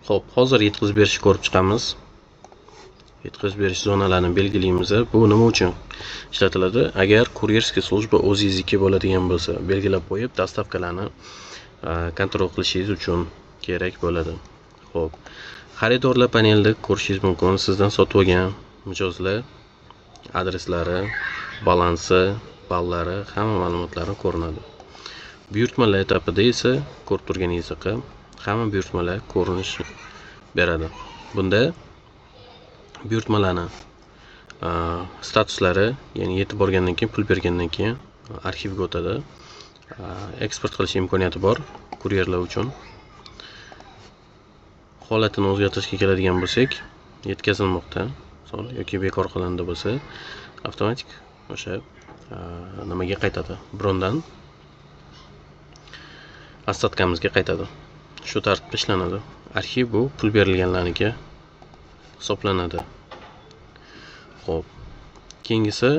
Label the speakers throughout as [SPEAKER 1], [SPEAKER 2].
[SPEAKER 1] Xo'p, hozir yetkazib berishni ko'rib chiqamiz. Yetkazib berish zonalarini belgilaymiz. Bu nima uchun ishlatiladi? Agar kuryerskiy slujba o'zingizniki bo'ladigan bo'lsa, belgilab qo'yib, dastavkalarni kontrol qilishingiz uchun kerak bo'ladi. Xo'p, xaridorlar panelida ko'rishingiz mumkin. Sizdan sotib olgan mijozlar adreslari, balansi, ballari, hamma ma'lumotlari ko'rinadi. Buyurtmalar etapida esa ko'rib turganingizdek, hamma buyurtmalar ko'rinish beradi. Bunda buyurtmalarni statuslari, ya'ni yetib borgandan keyin, pul bergandan keyin arxivga o'tadi. Eksport qilish imkoniyati bor kuryerlar uchun. Holatini o'zgartirishga keladigan bo'lsak, yetkazilmoqda yoki bekor qilindi bo'lsa, avtomatik o'sha nimaga qaytadi? Brondan ostatkamizga qaytadi. Shu tartibda ishlanadi. Arxiv bu pul berilganlarniki hisoblanadi. Xo'p, keyingisi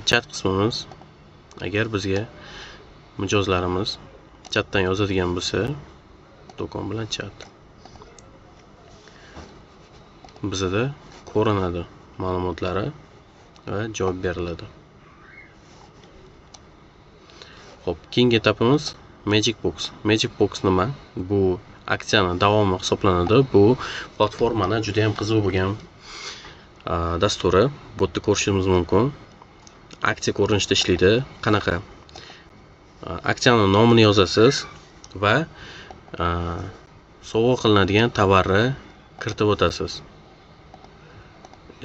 [SPEAKER 1] chat qismimiz. Agar bizga mijozlarimiz chatdan yozadigan bo'lsa, do'kon bilan chat bizda ko'rinadi ma'lumotlari va javob beriladi. Xo'p, keyingi etapimiz Magic Box. Magic Box nima? Bu aksiyani davomi hisoblanadi. Bu platformani juda ham qiziq bo'lgan dasturi. Bu yerda ko'rishingiz mumkin. Aksiya ko'rinishida ishlaydi. Qanaqa? Aksiyani nomini yozasiz va sovg'a qilinadigan tovarni kiritib o'tasiz.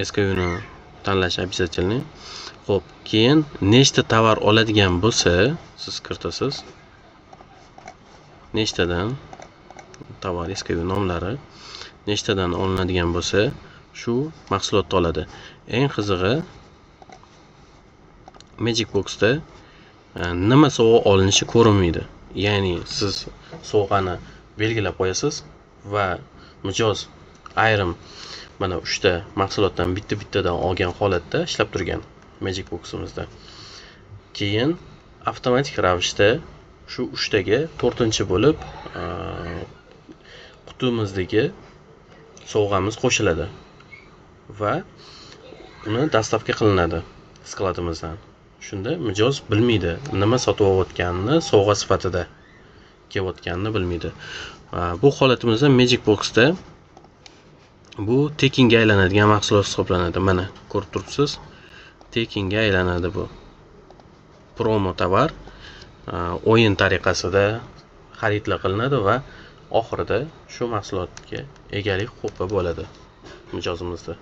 [SPEAKER 1] SKUni tanlash обязательный. Xo'p, keyin nechta tovar oladigan bo'lsa, siz kiritasiz. Nechtadan tovar SKU nomlari nechtadan olinadigan bo'lsa, shu mahsulotni oladi. Eng qizig'i Magic Boxda nima sovg'a olinishi ko'rinmaydi. Ya'ni siz sovg'ani belgilab qo'yasiz va mijoz ayrim mana 3 ta mahsulotdan bittadan olgan holatda ishlab turgan Magic Box'imizda. Keyin avtomatik ravishda shu 3 taga 4-chi bo'lib qutimizdagi sovg'amiz qo'shiladi va uni dastavka qilinadi skladimizdan. Shunda mijoz bilmaydi nima sotib olayotganini, sovg'a sifatida kelayotganini bilmaydi. Bu holatimizda Magic Box'da bu tekinga aylanadigan mahsulot hisoblanadi. Mana ko'rib turibsiz. Tekinga aylanadi bu. Promo tovar o'yin tariqasida xaridlar qilinadi va oxirida shu mahsulotga egalik huquqi bo'ladi mijozimizda.